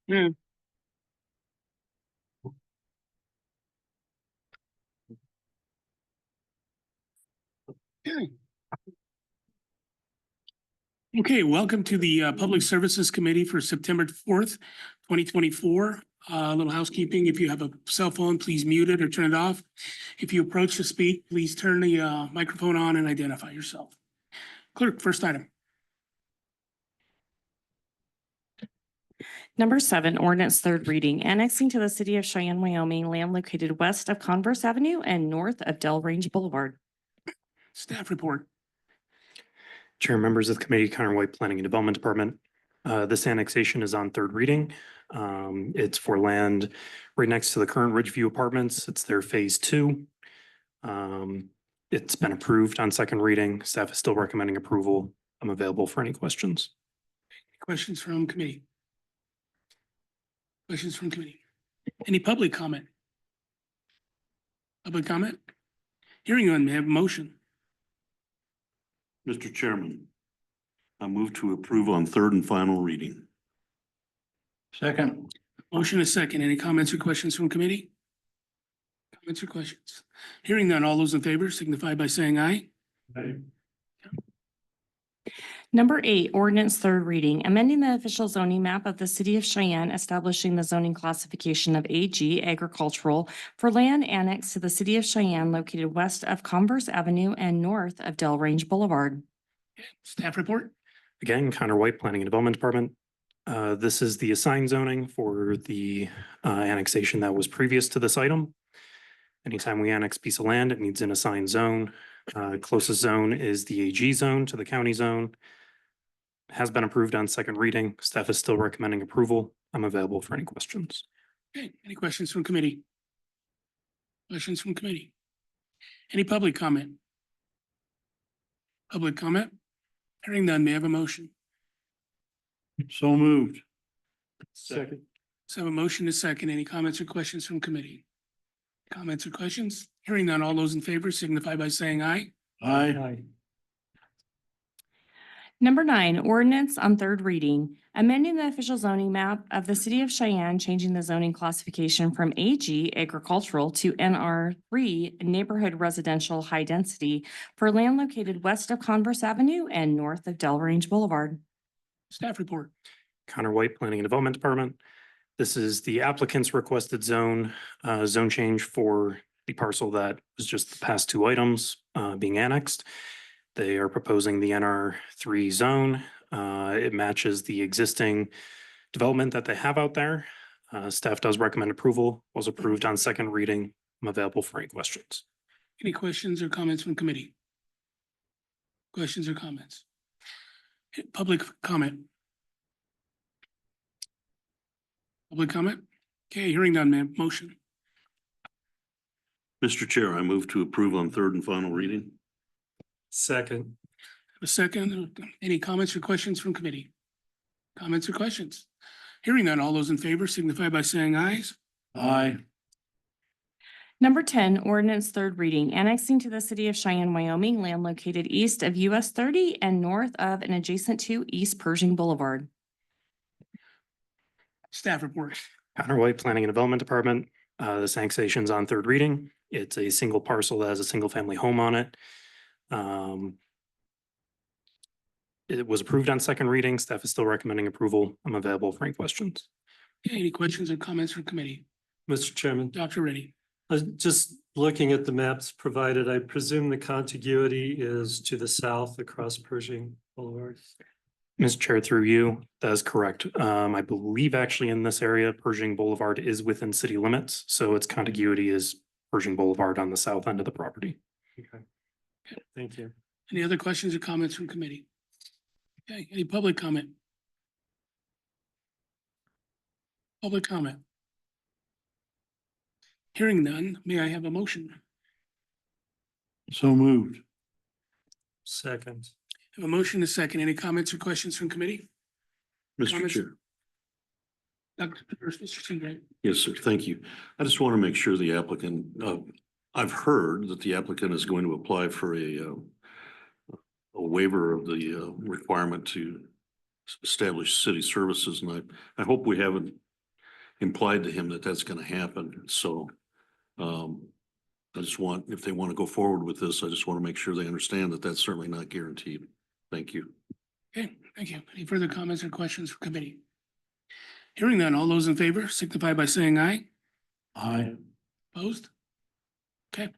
Yeah. Okay, welcome to the Public Services Committee for September 4th, 2024. A little housekeeping. If you have a cell phone, please mute it or turn it off. If you approach to speak, please turn the microphone on and identify yourself. Clerk, first item. Number 7, ordinance third reading, annexing to the city of Cheyenne, Wyoming, land located west of Converse Avenue and north of Del Range Boulevard. Staff report. Chair, members of the committee, Connor White, Planning and Development Department. This annexation is on third reading. It's for land right next to the current Ridgeview Apartments. It's their phase 2. It's been approved on second reading. Staff is still recommending approval. I'm available for any questions. Questions from committee? Questions from committee? Any public comment? Public comment? Hearing none, may I have a motion? Mr. Chairman, I move to approve on third and final reading. Second. Motion is second. Any comments or questions from committee? Comments or questions? Hearing none, all those in favor signify by saying aye. Aye. Number 8, ordinance third reading, amending the official zoning map of the city of Cheyenne, establishing the zoning classification of AG agricultural for land annexed to the city of Cheyenne located west of Converse Avenue and north of Del Range Boulevard. Staff report. Again, Connor White, Planning and Development Department. This is the assigned zoning for the annexation that was previous to this item. Anytime we annex a piece of land, it needs an assigned zone. Closest zone is the AG zone to the county zone. Has been approved on second reading. Staff is still recommending approval. I'm available for any questions. Okay, any questions from committee? Questions from committee? Any public comment? Public comment? Hearing none, may I have a motion? So moved. Second. So I have a motion is second. Any comments or questions from committee? Comments or questions? Hearing none, all those in favor signify by saying aye. Aye. Number 9, ordinance on third reading, amending the official zoning map of the city of Cheyenne, changing the zoning classification from AG agricultural to NR3 neighborhood residential high density for land located west of Converse Avenue and north of Del Range Boulevard. Staff report. Connor White, Planning and Development Department. This is the applicant's requested zone change for the parcel that was just the past 2 items being annexed. They are proposing the NR3 zone. It matches the existing development that they have out there. Staff does recommend approval. Was approved on second reading. I'm available for any questions. Any questions or comments from committee? Questions or comments? Public comment? Public comment? Okay, hearing none, ma'am. Motion. Mr. Chair, I move to approve on third and final reading. Second. A second. Any comments or questions from committee? Comments or questions? Hearing none, all those in favor signify by saying aye. Aye. Number 10, ordinance third reading, annexing to the city of Cheyenne, Wyoming, land located east of US 30 and north of and adjacent to East Pershing Boulevard. Staff report. Connor White, Planning and Development Department. This annexation is on third reading. It's a single parcel that has a single family home on it. It was approved on second reading. Staff is still recommending approval. I'm available for any questions. Okay, any questions or comments from committee? Mr. Chairman, Dr. Reddy. just looking at the maps provided, I presume the contiguity is to the south across Pershing Boulevard. Mr. Chair, through you, that is correct. I believe actually in this area, Pershing Boulevard is within city limits, so its contiguity is Pershing Boulevard on the south end of the property. Okay. Thank you. Any other questions or comments from committee? Okay, any public comment? Public comment? Hearing none, may I have a motion? So moved. Second. I have a motion is second. Any comments or questions from committee? Mr. Comments? Chair. Dr. Mr. Seagrave. Yes, sir. Thank you. I just want to make sure the applicant, I've heard that the applicant is going to apply for a waiver of the requirement to establish city services, and I hope we haven't implied to him that that's gonna happen, so. I just want, if they want to go forward with this, I just want to make sure they understand that that's certainly not guaranteed. Thank you. Okay, thank you. Any further comments or questions for committee? Hearing none, all those in favor signify by saying aye. Aye. Opposed? Okay,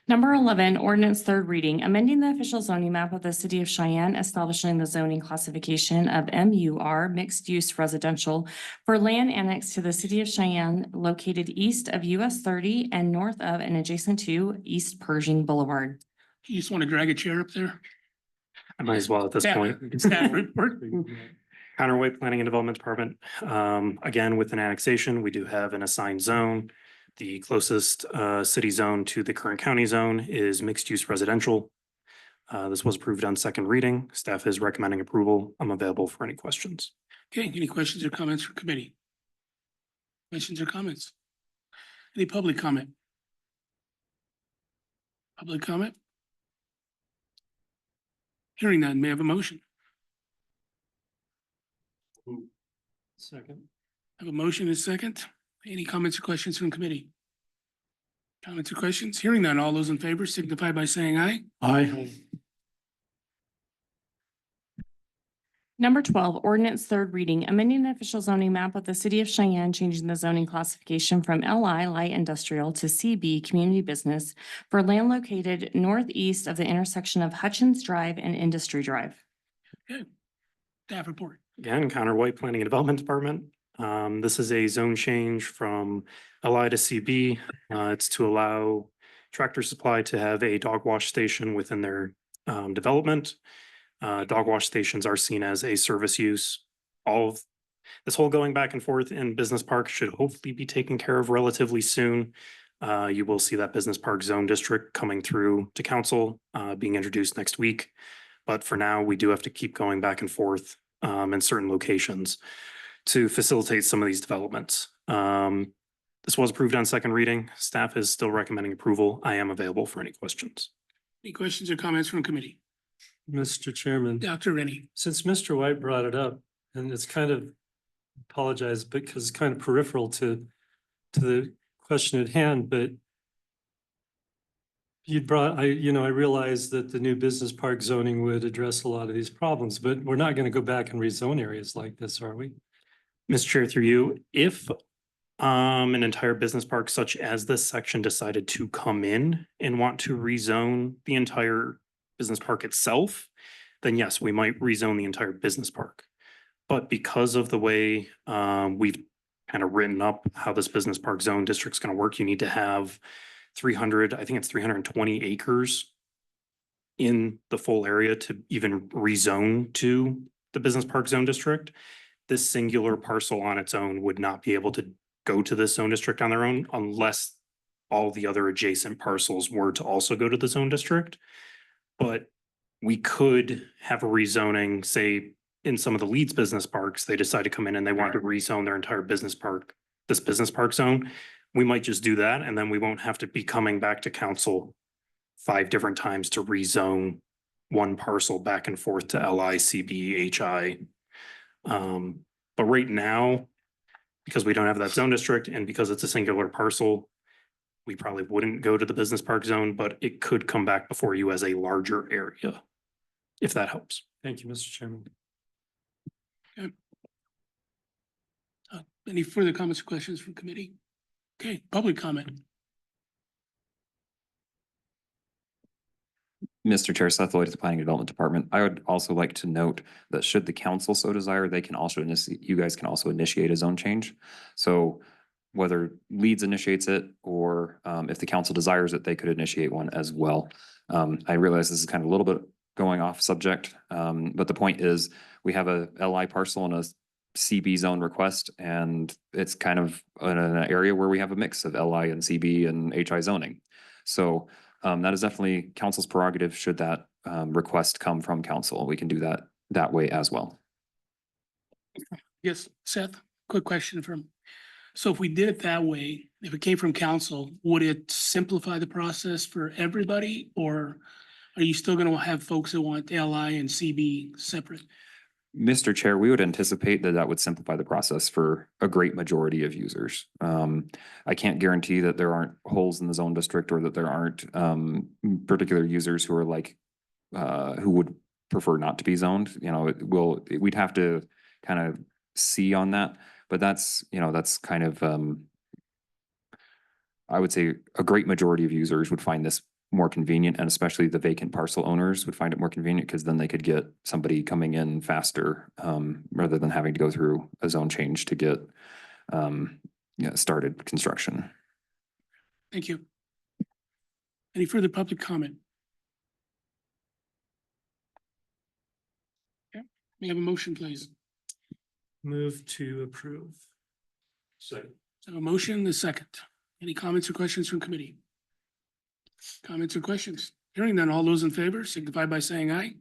Number 11, ordinance third reading, amending the official zoning map of the city of Cheyenne, establishing the zoning classification of MUR mixed use residential for land annexed to the city of Cheyenne located east of US 30 and north of and adjacent to East Pershing Boulevard. you just want to drag a chair up there? I might as well at this Staff- point. Staff report. Counterweight Planning and Development Department, again, with an annexation, we do have an assigned zone. The closest city zone to the current county zone is mixed use residential. This was approved on second reading. Staff is recommending approval. I'm available for any questions. Okay, any questions or comments for committee? Questions or comments? Any public comment? Public comment? Hearing none, may I have a motion? Second. I have a motion and a second. Any comments or questions from committee? Comments or questions? Hearing none, all those in favor signify by saying aye. Aye. Number 12, ordinance third reading, amending the official zoning map of the city of Cheyenne, changing the zoning classification from LI light industrial to CB community business for land located northeast of the intersection of Hutchins Drive and Industry Drive. Staff report. Again, Counterweight Planning and Development Department. This is a zone change from LI to CB. It's to allow Tractor Supply to have a dog wash station within their development. Dog wash stations are seen as a service use. All of this whole going back and forth in Business Park should hopefully be taken care of relatively soon. You will see that Business Park Zone District coming through to council, being introduced next week. But for now, we do have to keep going back and forth in certain locations to facilitate some of these developments. This was approved on second reading. Staff is still recommending approval. I am available for any questions. Any questions or comments from committee? Mr. Chairman, Dr. Rennie. since Mr. White brought it up, and it's kind of, apologize, because it's kind of peripheral to the question at hand, but I realize that the new business park zoning would address a lot of these problems, but we're not going to go back and rezone areas like this, are we? Mr. Chair, through you, if an entire business park such as this section decided to come in and want to rezone the entire business park itself, then yes, we might rezone the entire business park. But because of the way we've kind of written up how this business park zone district's going to work, you need to have 300, I think it's 320 acres in the full area to even rezone to the business park zone district. This singular parcel on its own would not be able to go to this zone district on their own unless all the other adjacent parcels were to also go to the zone district. But we could have a rezoning, say, in some of the Leeds business parks, they decide to come in and they want to rezone their entire business park, this business park zone. We might just do that, and then we won't have to be coming back to council 5 different times to rezone one parcel back and forth to LI, CB, HI. But right now, because we don't have that zone district and because it's a singular parcel, we probably wouldn't go to the business park zone, but it could come back before you as a larger area, if that helps. Thank you, Mr. Chairman. Any further comments or questions from committee? Okay, public comment. Mr. Chair, Seth Lloyd, at the Planning and Development Department. I would also like to note that should the council so desire, they can also you guys can also initiate a zone change. So whether Leeds initiates it or if the council desires it, they could initiate one as well. I realize this is kind of a little bit going off subject, but the point is we have a LI parcel and a CB zone request, and it's kind of in an area where we have a mix of LI and CB and HI zoning. So that is definitely council's prerogative should that request come from council. We can do that way as well. Yes, Seth, quick question from, so if we did it that way, if it came from council, would it simplify the process for everybody? Or Are you still gonna have folks that want LI and CB separate? Mr. Chair, we would anticipate that that would simplify the process for a great majority of users. I can't guarantee that there aren't holes in the zone district or that there aren't particular users who are like, who would prefer not to be zoned. You know, we'd have to kind of see on that, but that's, you know, that's kind of, I would say a great majority of users would find this more convenient, and especially the vacant parcel owners would find it more convenient because then they could get somebody coming in faster, rather than having to go through a zone change to get started construction. Thank you. Any further public comment? Okay, may I have a motion, please? Move to approve. Second. So a motion, the second. Any comments or questions from committee? Comments or questions? Hearing none, all those in favor signify by saying aye.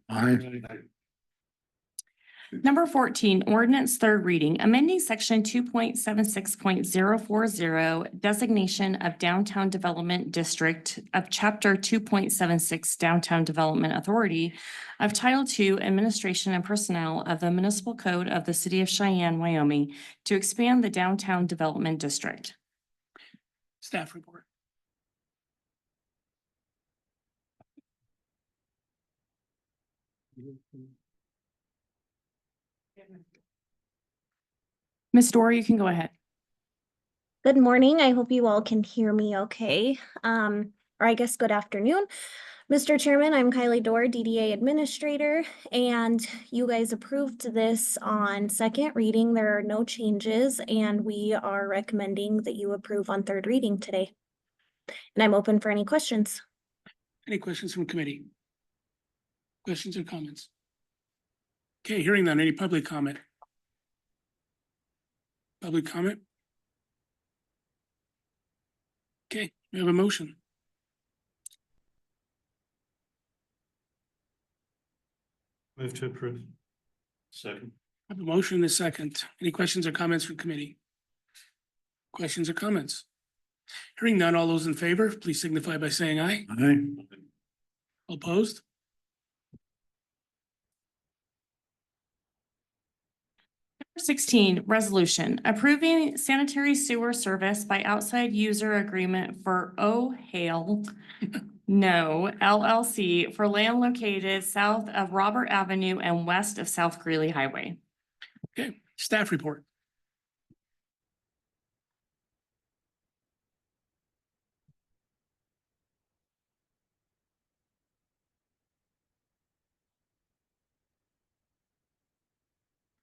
Number 14, ordinance third reading, amending section 2.76.040 designation of downtown development district of chapter 2.76 Downtown Development Authority of Title II Administration and Personnel of the Municipal Code of the City of Cheyenne, Wyoming to expand the downtown development district. Staff report. Ms. Dorr, you can go ahead. Good morning. I hope you all can hear me okay. Or I guess good afternoon. Mr. Chairman, I'm Kylie Dorr, DDA Administrator, and you guys approved this on second reading. There are no changes, and we are recommending that you approve on third reading today. And I'm open for any questions. Any questions from committee? Questions or comments? Okay, hearing none, any public comment? Public comment? Okay, we have a motion. Move to approve. Second. I have a motion, the second. Any questions or comments from committee? Questions or comments? Hearing none, all those in favor, please signify by saying aye. Opposed? Number 16, resolution approving sanitary sewer service by outside user agreement for O'Hale No LLC for land located south of Robert Avenue and west of South Greeley Highway. Okay, staff report.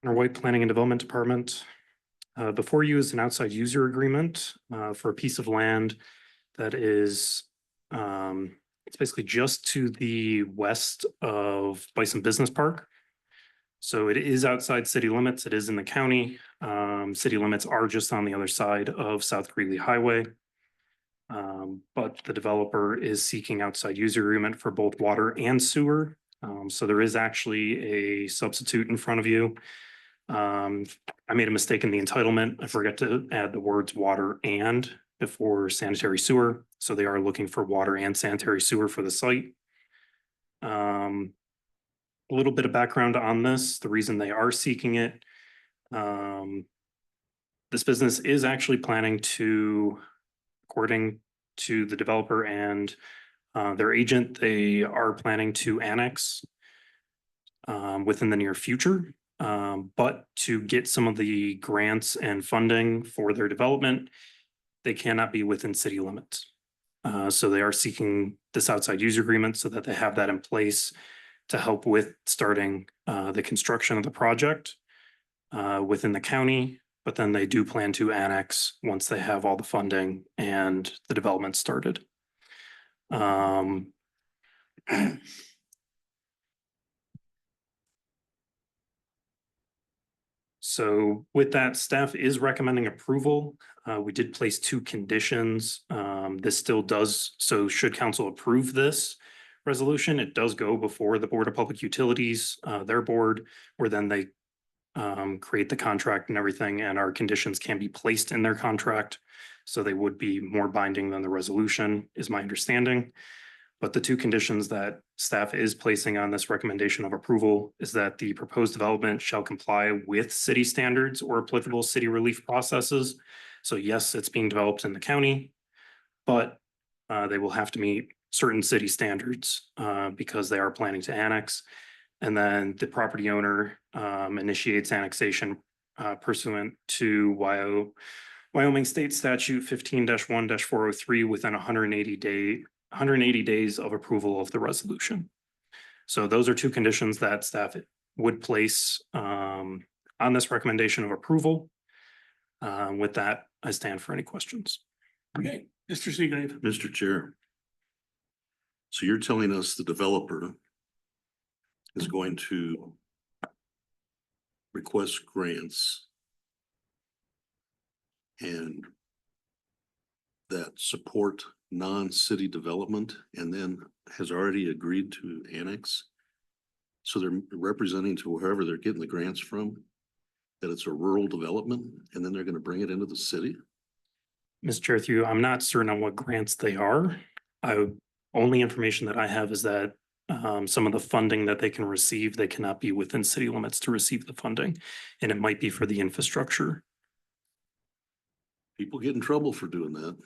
Our White Planning and Development Department. Before you is an outside user agreement for a piece of land that is, it's basically just to the west of Bison Business Park. So it is outside city limits. It is in the county. City limits are just on the other side of South Greeley Highway. But the developer is seeking outside user agreement for both water and sewer. So there is actually a substitute in front of you. I made a mistake in the entitlement. I forgot to add the words water and before sanitary sewer. So they are looking for water and sanitary sewer for the site. A little bit of background on this, the reason they are seeking it. This business is actually planning to, according to the developer and their agent, they are planning to annex within the near future. But to get some of the grants and funding for their development, they cannot be within city limits. So they are seeking this outside user agreement so that they have that in place to help with starting the construction of the project within the county. But then they do plan to annex once they have all the funding and the development started. So with that, staff is recommending approval. We did place two conditions. This still does, so should council approve this resolution, it does go before the Board of Public Utilities, their board, where then they create the contract and everything, and our conditions can be placed in their contract. So they would be more binding than the resolution, is my understanding. But the two conditions that staff is placing on this recommendation of approval is that the proposed development shall comply with city standards or applicable city relief processes. So yes, it's being developed in the county, but they will have to meet certain city standards because they are planning to annex. And then the property owner initiates annexation pursuant to Wyoming State Statute 15-1-403 within 180 days of approval of the resolution. So those are two conditions that staff would place on this recommendation of approval. With that, I stand for any questions. Okay, Mr. Seagrave. Mr. Chair. So you're telling us the developer is going to request grants and that support non-city development and then has already agreed to annex? So they're representing to wherever they're getting the grants from, that it's a rural development and then they're gonna bring it into the city? Mr. Chair, through you, I'm not certain on what grants they are. Only information that I have is that some of the funding that they can receive, they cannot be within city limits to receive the funding. And it might be for the infrastructure. People get in trouble for doing that.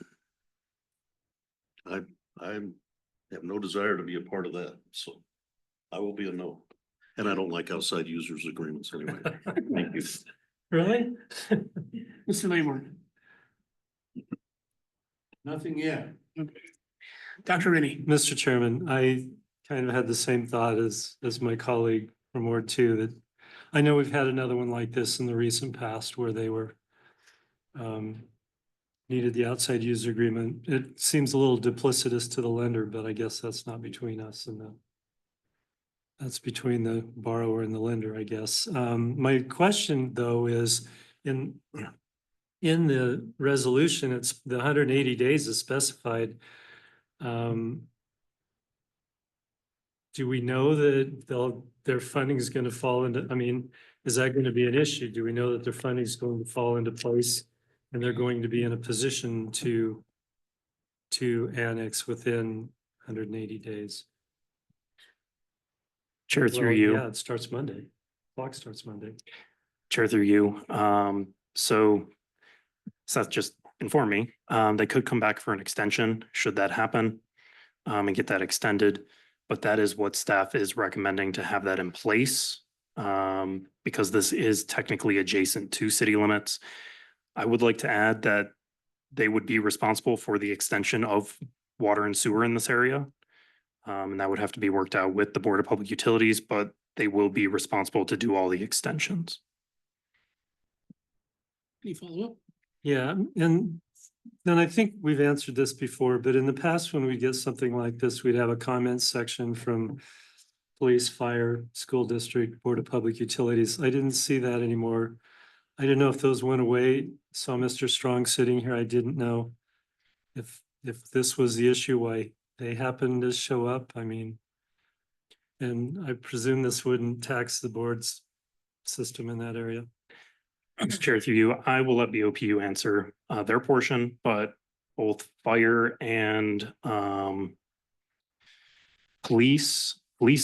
I have no desire to be a part of that, so I will be a no. And I don't like outside users agreements anyway. Thank you. Really? Mr. Laborn. Nothing yet. Dr. Rennie. Mr. Chairman, I kind of had the same thought as my colleague from Ward 2, that I know we've had another one like this in the recent past where they were needed the outside user agreement. It seems a little duplicitous to the lender, but I guess that's not between us and that's between the borrower and the lender, I guess. My question though is in the resolution, it's the 180 days is specified. Do we know that their funding is going to fall into, I mean, is that going to be an issue? Do we know that their funding is going to fall into place and they're going to be in a position to annex within 180 days? Chair, through Well, you. yeah, it starts Monday. Clock starts Monday. Chair, through you. So Seth just informed me, they could come back for an extension should that happen and get that extended. But that is what staff is recommending, to have that in place because this is technically adjacent to city limits. I would like to add that they would be responsible for the extension of water and sewer in this area. And that would have to be worked out with the Board of Public Utilities, but they will be responsible to do all the extensions. Any follow-up? Yeah, and then I think we've answered this before, but in the past, when we get something like this, we'd have a comments section from police, fire, school district, Board of Public Utilities. I didn't see that anymore. I didn't know if those went away. Saw Mr. Strong sitting here. I didn't know if this was the issue, why they happened to show up. I mean, and I presume this wouldn't tax the board's system in that area. Mr. Chair, through you, I will let the OPU answer their portion, but both fire and police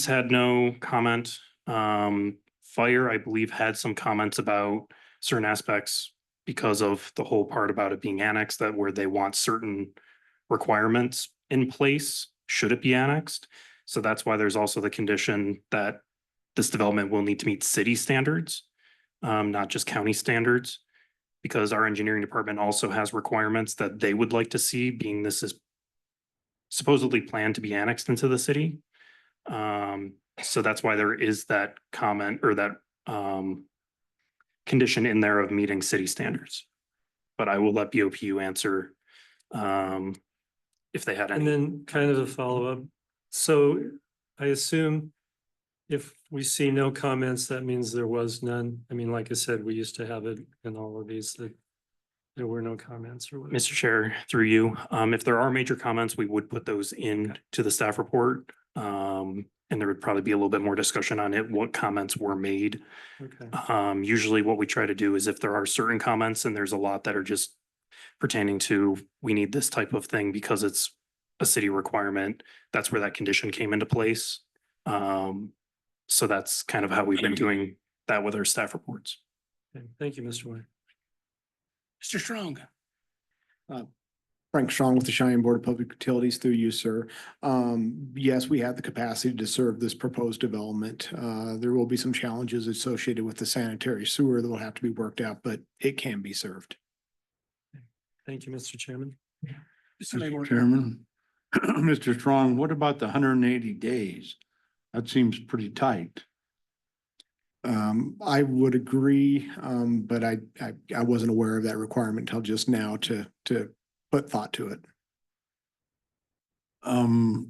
had no comment. Fire, I believe, had some comments about certain aspects because of the whole part about it being annexed, that where they want certain requirements in place, should it be annexed. So that's why there's also the condition that this development will need to meet city standards, not just county standards, because our engineering department also has requirements that they would like to see, being this is supposedly planned to be annexed into the city. So that's why there is that comment or that condition in there of meeting city standards. But I will let BOPU answer if they had And any. then kind of a follow-up. So I assume if we see no comments, that means there was none. I mean, like I said, we used to have it in all of these that there were no comments or whatever. Mr. Chair, through you, if there are major comments, we would put those in to the staff report. And there would probably be a little bit more discussion on it, what comments were made. Okay. Usually what we try to do is if there are certain comments and there's a lot that are just pertaining to, we need this type of thing because it's a city requirement, that's where that condition came into place. So that's kind of how we've been doing that with our staff reports. Okay, thank you, Mr. White. Mr. Strong. Frank Strong with the Cheyenne Board of Public Utilities through you, sir. Yes, we have the capacity to serve this proposed development. There will be some challenges associated with the sanitary sewer that will have to be worked out, but it can be served. Thank you, Mr. Chairman. Mr. Laborn. Chairman, Mr. Strong, what about the 180 days? That seems pretty tight. I would agree, but I wasn't aware of that requirement until just now to put thought to it. Do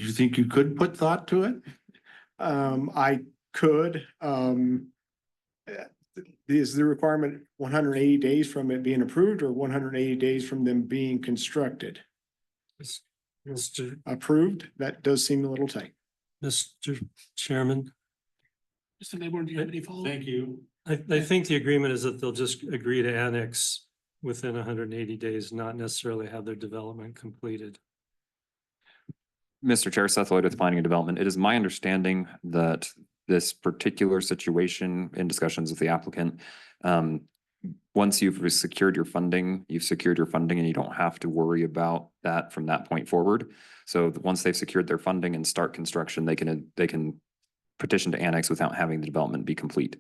you think you could put thought to it? I could, is the requirement 180 days from it being approved or 180 days from them being constructed? Mr. Approved? That does seem a little tight. Mr. Chairman, Mr. Laborn, do you have any follow? you. I think the agreement is that they'll just agree to annex within 180 days, not necessarily have their development completed. Mr. Chair, Seth Lloyd with Planning and Development. It is my understanding that this particular situation in discussions with the applicant, once you've secured your funding and you don't have to worry about that from that point forward. So once they've secured their funding and start construction, they can petition to annex without having the development be complete.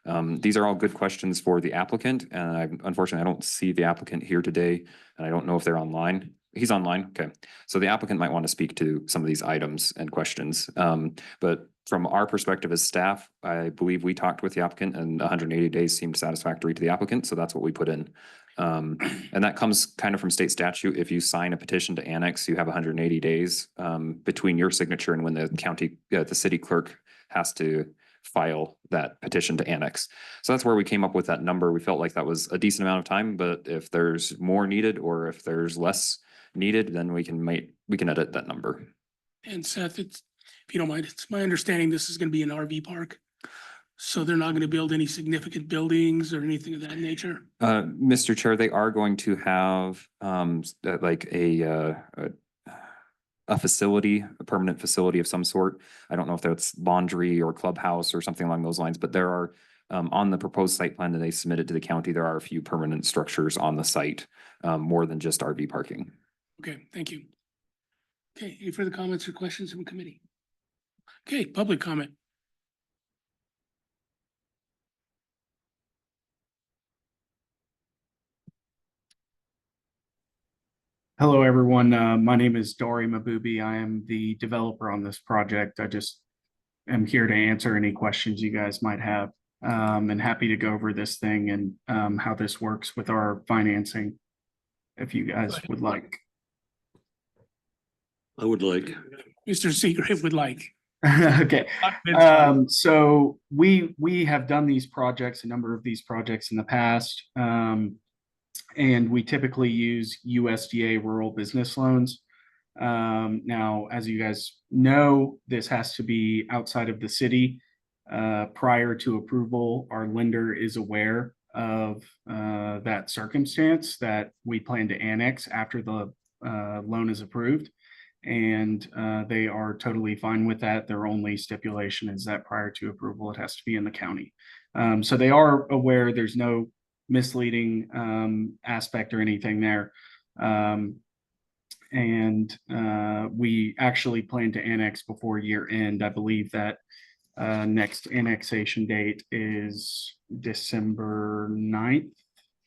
These are all good questions for the applicant, and unfortunately, I don't see the applicant here today, and I don't know if they're online. He's online, okay. So the applicant might want to speak to some of these items and questions. But from our perspective as staff, I believe we talked with the applicant and 180 days seemed satisfactory to the applicant, so that's what we put in. And that comes kind of from state statute. If you sign a petition to annex, you have 180 days between your signature and when the city clerk has to file that petition to annex. So that's where we came up with that number. We felt like that was a decent amount of time, but if there's more needed or if there's less needed, then we can edit that number. And Seth, if you don't mind, it's my understanding this is gonna be an RV park. So they're not gonna build any significant buildings or anything of that nature? Mr. Chair, they are going to have like a facility, a permanent facility of some sort. I don't know if that's laundry or clubhouse or something along those lines, but there are on the proposed site plan that they submitted to the county, there are a few permanent structures on the site, more than just RV parking. Okay, thank you. Okay, any further comments or questions from committee? Okay, public comment. Hello, everyone. My name is Dari Mabubi. I am the developer on this project. I just am here to answer any questions you guys might have. And happy to go over this thing and how this works with our financing, if you guys would like. I would like. Mr. Seagrave would like. Okay. So we have done these projects, a number of these projects in the past. And we typically use USDA rural business loans. Now, as you guys know, this has to be outside of the city. Prior to approval, our lender is aware of that circumstance that we plan to annex after the loan is approved. And they are totally fine with that. Their only stipulation is that prior to approval, it has to be in the county. So they are aware there's no misleading aspect or anything there. And we actually plan to annex before year end. I believe that next annexation date is December 9th,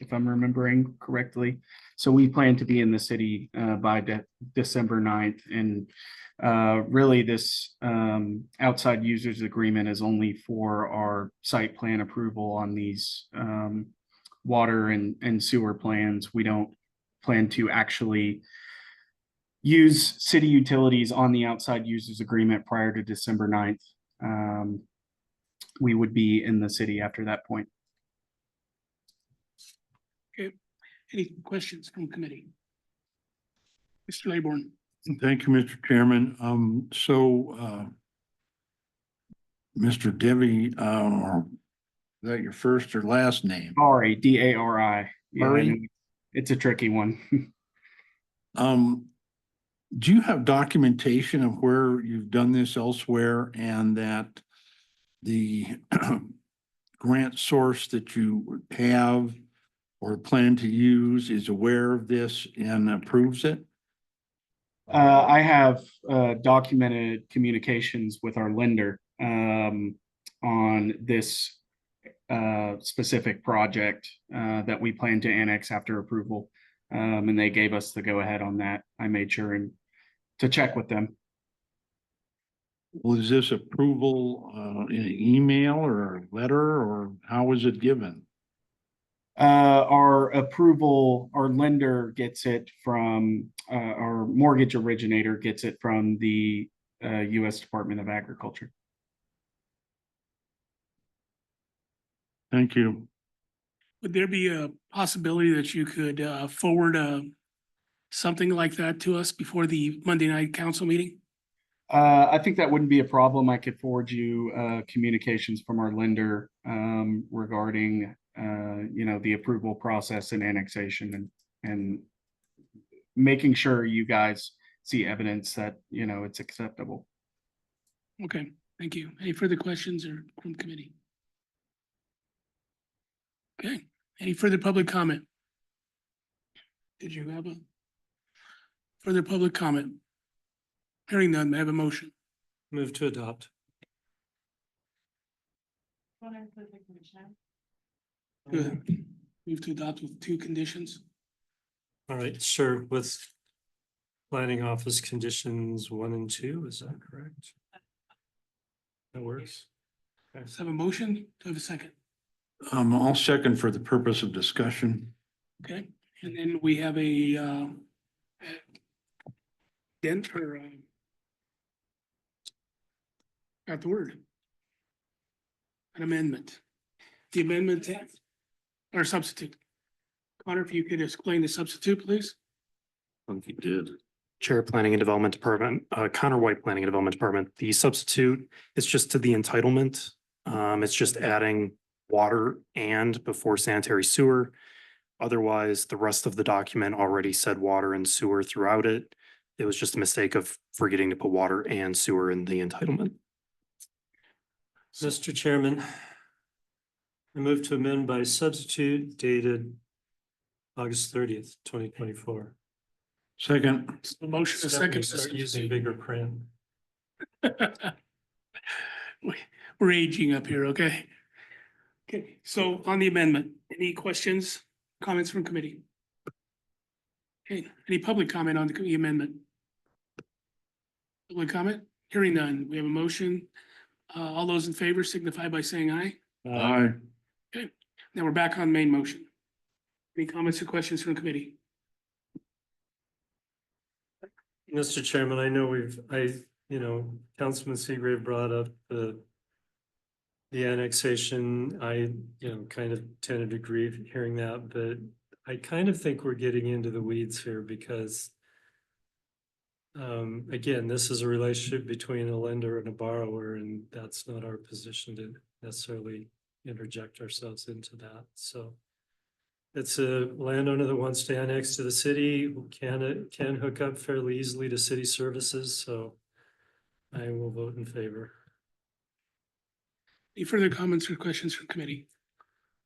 if I'm remembering correctly. So we plan to be in the city by December 9th. And really this outside users agreement is only for our site plan approval on these water and sewer plans. We don't plan to actually use city utilities on the outside users agreement prior to December 9th. We would be in the city after that point. Okay, any questions from committee? Mr. Laborn. Thank you, Mr. Chairman. Mr. Devi, is that your first or last name? Dari, Dari. Yeah, Dari? it's a tricky one. do you have documentation of where you've done this elsewhere and that the grant source that you have or plan to use is aware of this and approves it? I have documented communications with our lender on this specific project that we plan to annex after approval. And they gave us the go-ahead on that. I made sure to check with them. Was this approval in an email or a letter, or how was it given? Our approval, our lender gets it from, our mortgage originator gets it from the U.S. Department of Agriculture. Thank you. Would there be a possibility that you could forward something like that to us before the Monday night council meeting? I think that wouldn't be a problem. I could forward you communications from our lender regarding the approval process and annexation and making sure you guys see evidence that, it's acceptable. Okay, thank you. Any further questions or from committee? Okay, any further public comment? Did you have a further public comment? Hearing none, may I have a motion? Move to adopt. Good. Move to adopt with 2 conditions. All right, sure, with planning office conditions 1 and 2, is that correct? That works. Let's have a motion. Do I have a second? I'll second for the purpose of discussion. Okay, and then we have a dent or got the word. An amendment. The amendment or substitute. Connor, if you could explain the substitute, please. I think he did. Chair Planning and Development Department, Connor White, Planning and Development Department. The substitute is just to the entitlement. It's just adding water and before sanitary sewer. Otherwise, the rest of the document already said water and sewer throughout it. It was just a mistake of forgetting to put water and sewer in the entitlement. Mr. Chairman, I move to amend by substitute dated August 30th, 2024. Second. The motion, a second. Start using bigger print. We're aging up here, okay? Okay, so on the amendment, any questions, comments from committee? Okay, any public comment on the amendment? Public comment? Hearing none. We have a motion. All those in favor signify by saying aye. Aye. Now we're back on main motion. Any comments or questions from committee? Mr. Chairman, I know Councilman Seagrave brought up the annexation. I, kind of tended to agree hearing that, but I kind of think we're getting into the weeds here because again, this is a relationship between a lender and a borrower, and that's not our position to necessarily interject ourselves into that. So it's a landowner that wants to annex to the city, can hook up fairly easily to city services, so I will vote in favor. Any further comments or questions from committee?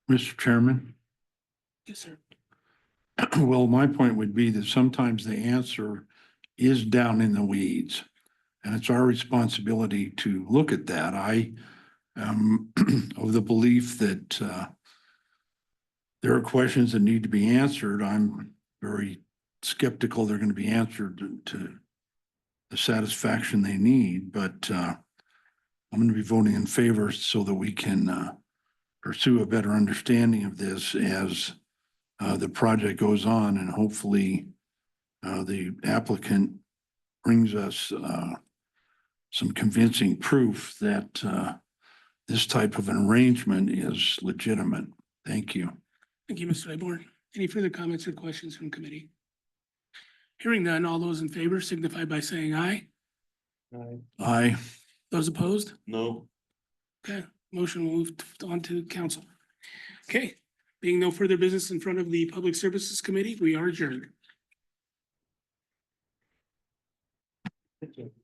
Mr. Chairman, Yes, sir. well, my point would be that sometimes the answer is down in the weeds. And it's our responsibility to look at that. I am of the belief that there are questions that need to be answered. I'm very skeptical they're going to be answered to the satisfaction they need, but I'm going to be voting in favor so that we can pursue a better understanding of this as the project goes on, and hopefully the applicant brings us some convincing proof that this type of an arrangement is legitimate. Thank you. Thank you, Mr. Claiborne. Any further comments or questions from committee? Hearing none, all those in favor signify by saying aye. Aye. Those opposed? No. Okay, motion will move on to council. Okay, being no further business in front of the Public Services Committee, we are adjourned. Thank you.